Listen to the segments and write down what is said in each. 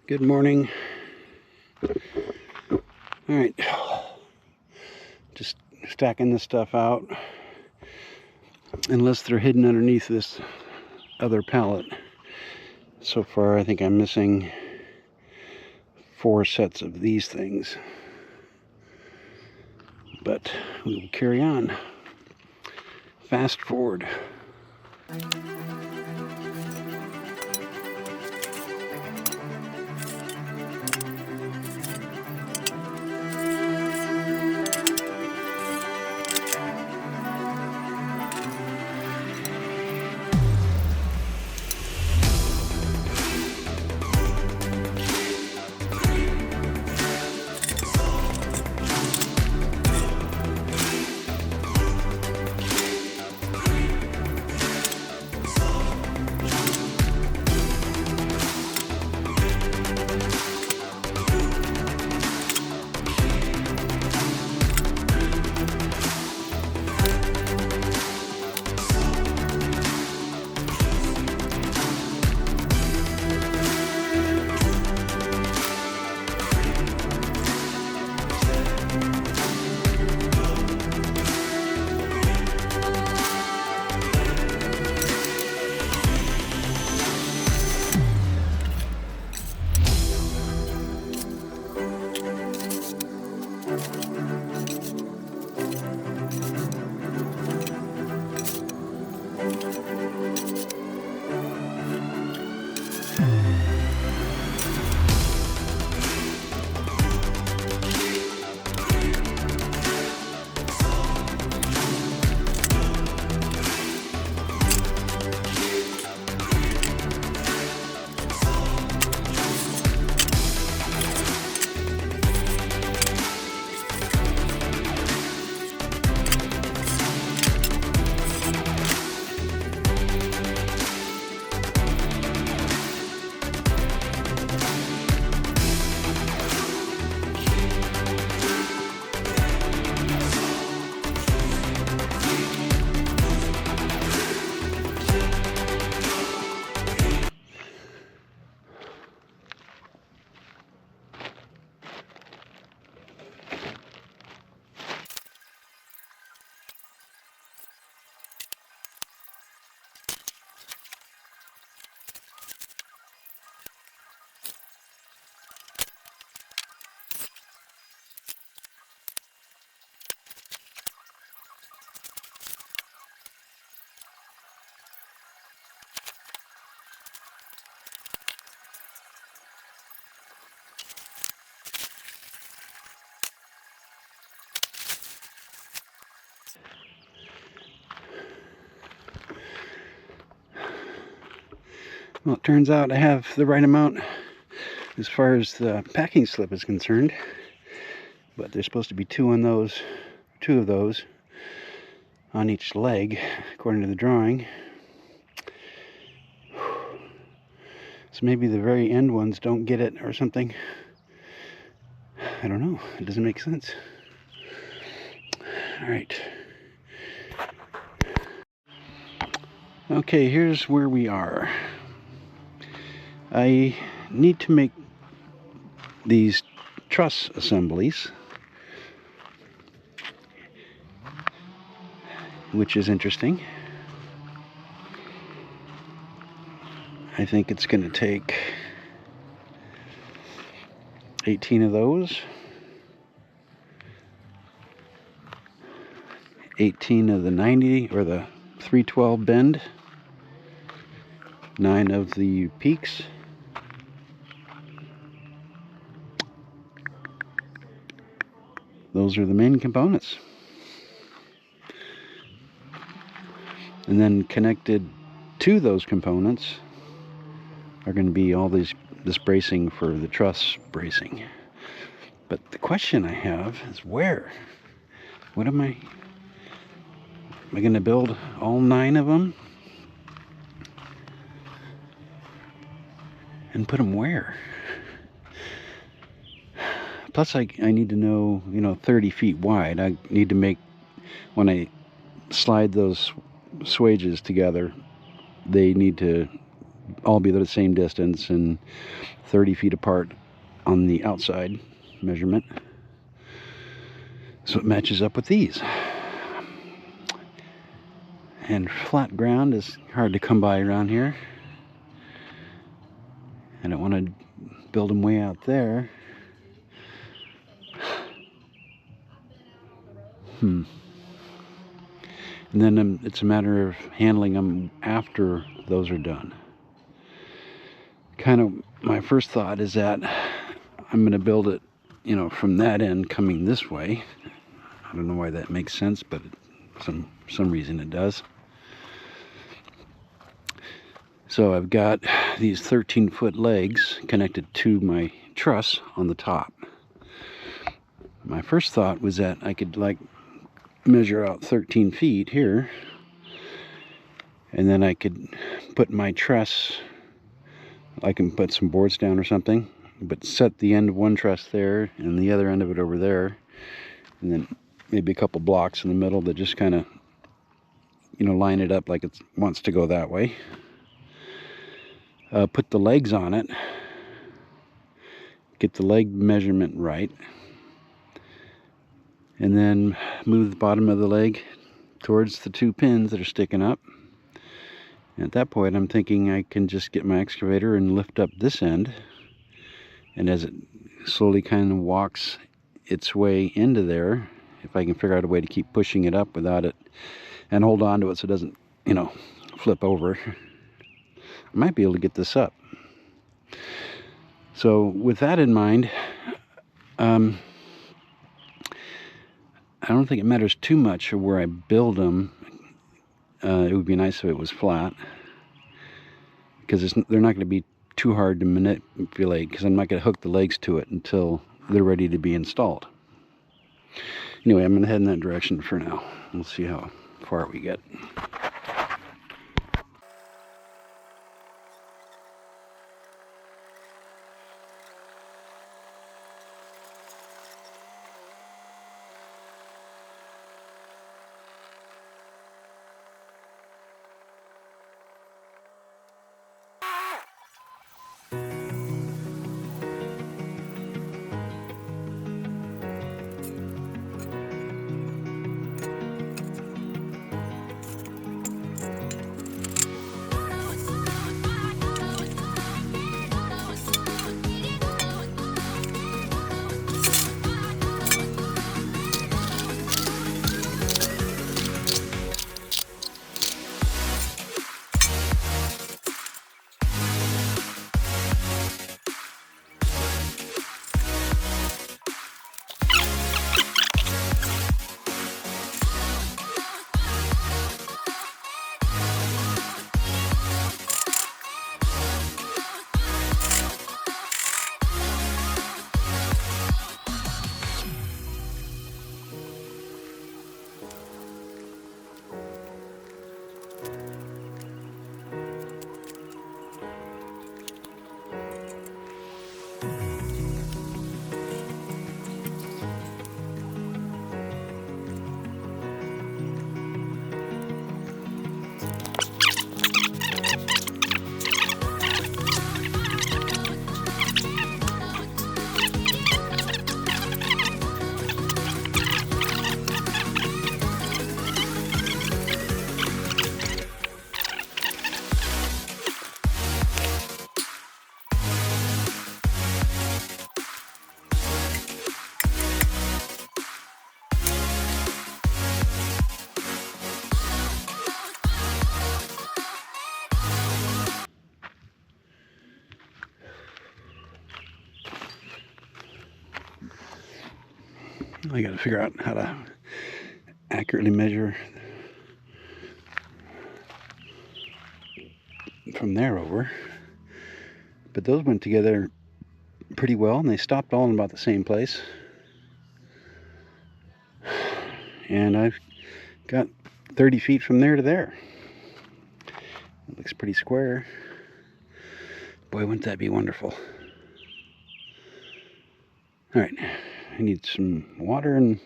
Good morning. Alright, just stacking this stuff out. Unless they're hidden underneath this other pallet. So far, I think I'm missing 4 sets of these things. But we will carry on. Fast forward. Well, it turns out I have the right amount as far as the packing slip is concerned, but there's supposed to be 2 of those on each leg, according to the drawing. So maybe the very end ones don't get it or something. I don't know. It doesn't make sense. All right. Okay, here's where we are. I need to make these truss assemblies, which is interesting. I think it's going to take 18 of those, 18 of the 90 or the 312 bend, 9 of the peaks, those are the main components. And then connected to those components are going to be all this bracing for the truss bracing. But the question I have is where? What am I going to build all 9 of them? And put them where? Plus I need to know, 30 feet wide. I need to make, when I slide those swages together, they need to all be the same distance and 30 feet apart on the outside measurement. So it matches up with these. And flat ground is hard to come by around here. I don't want to build them way out there. And then it's a matter of handling them after those are done. Kind of my first thought is that I'm going to build it, you know, from that end coming this way. I don't know why that makes sense, but some reason it does. So I've got these 13-foot legs connected to my truss on the top. My first thought was that I could like measure out 13 feet here, and then I could put my truss, I can put some boards down or something, but set the end of one truss there and the other end of it over there, and then maybe a couple blocks in the middle that just kind of, you know, line it up like it wants to go that way. Put the legs on it, get the leg measurement right, and then move the bottom of the leg towards the two pins that are sticking up. And at that point, I'm thinking I can just get my excavator and lift up this end, and as it slowly kind of walks its way into there, if I can figure out a way to keep pushing it up without it, and hold on to it so it doesn't, you know, flip over, I might be able to get this up. So with that in mind, I don't think it matters too much where I build them. It would be nice if it was flat, because they're not going to be too hard to manipulate, because I'm not going to hook the legs to it until they're ready to be installed. Anyway, I'm going to head in that direction for now. We'll see how far we get. I got to figure out how to accurately measure from there over. But those went together pretty well, and they stopped all in about the same place. And I've got 30 feet from there to there. It looks pretty square. Boy, wouldn't that be wonderful. All right, I need some water and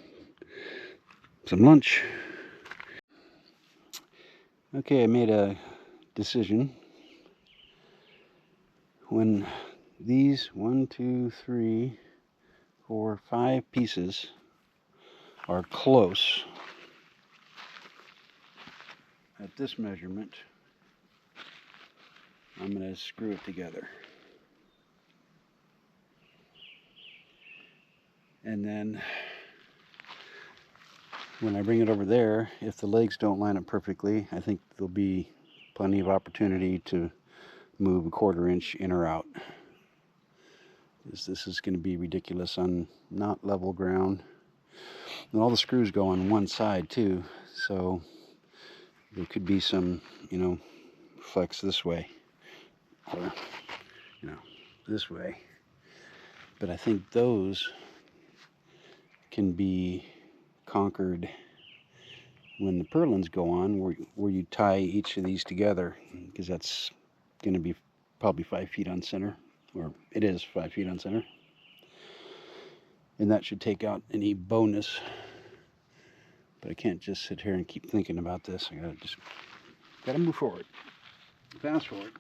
some lunch. Okay, I made a decision. when these 1, 2, 3, 4, 5 pieces are close at this measurement, I'm going to screw it together. And then when I bring it over there, if the legs don't line up perfectly, I think there'll be plenty of opportunity to move a 1/4 inch in or out. This is going to be ridiculous on not level ground. And all the screws go on one side too, so there could be some, flex this way or, this way. But I think those can be conquered when the purlins go on, where you tie each of these together, because that's going to be probably 5 feet on center, or it is 5 feet on center. And that should take out any bowness. But I can't just sit here and keep thinking about this. I gotta move forward. Fast forward.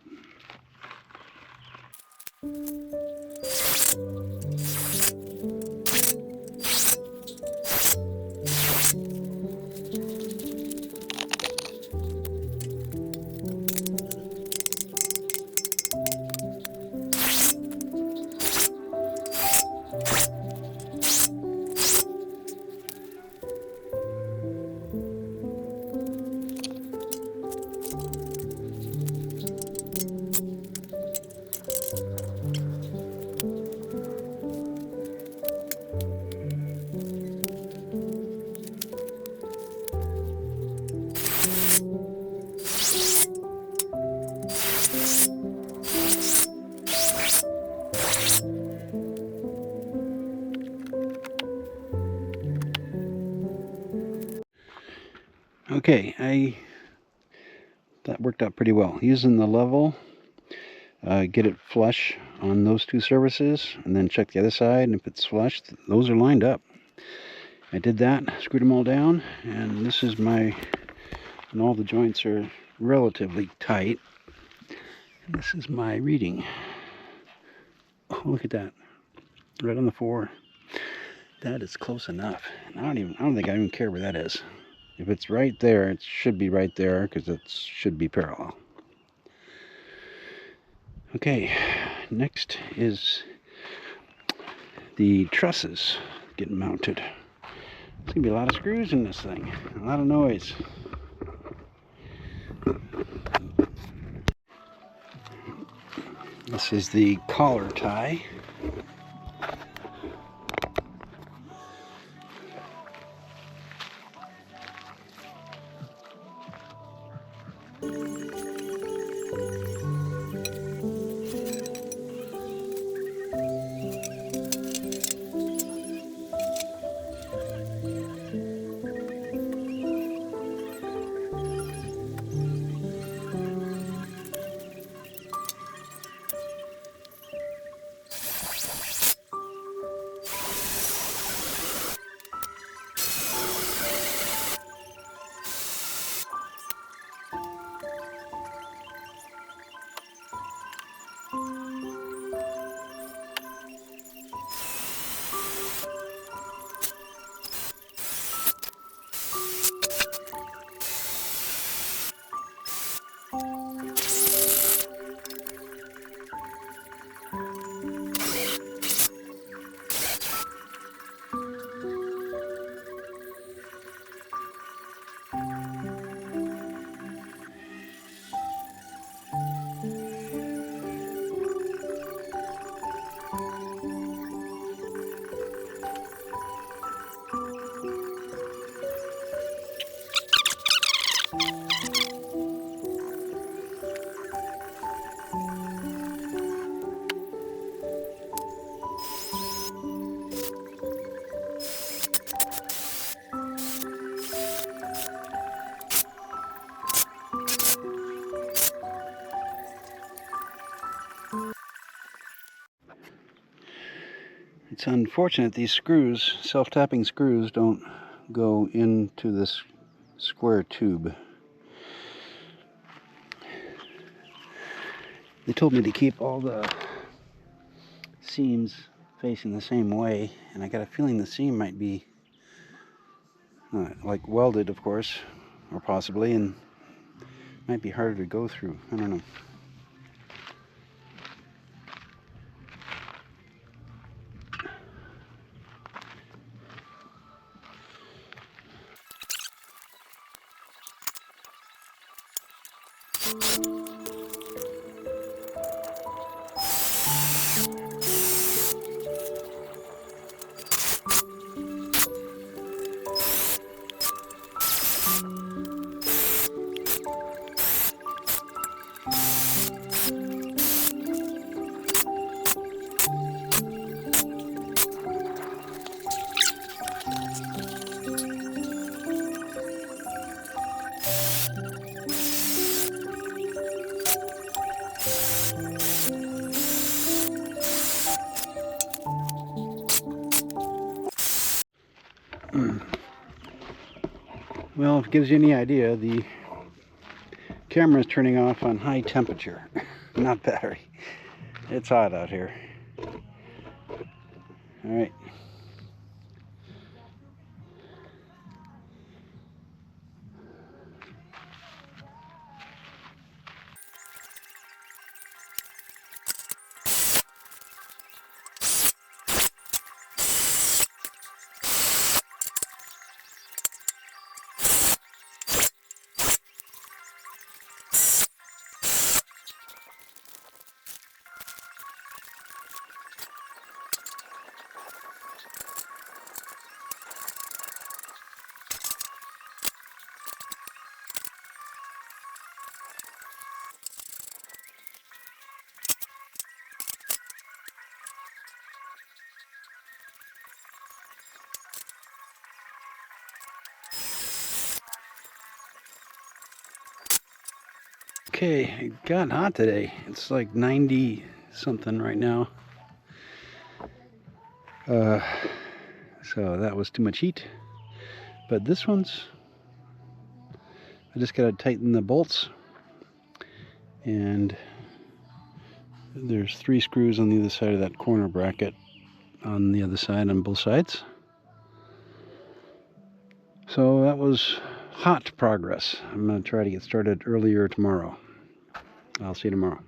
Okay, that worked out pretty well. Using the level, get it flush on those 2 surfaces, and then check the other side, and if it's flush, those are lined up. I did that, screwed them all down, and this is and all the joints are relatively tight. And this is my reading. Oh, look at that, right on the 4. That is close enough. I don't think I even care where that is. If it's right there, it should be right there, because it should be parallel. Okay, next is the trusses getting mounted. There's gonna be a lot of screws in this thing, a lot of noise. This is the collar tie. It's unfortunate these screws, self-tapping screws, don't go into this square tube. They told me to keep all the seams facing the same way, and I got a feeling the seam might be like welded, of course, or possibly, and might be harder to go through. I don't know. Well, if it gives you any idea, the camera is turning off on high temperature, not battery. It's hot out here. All right. Okay, it got hot today. It's like 90 something right now. So that was too much heat. But this one's, I just gotta tighten the bolts, and there's 3 screws on the other side of that corner bracket on the other side on both sides. So that was hot progress. I'm gonna try to get started earlier tomorrow. I'll see you tomorrow.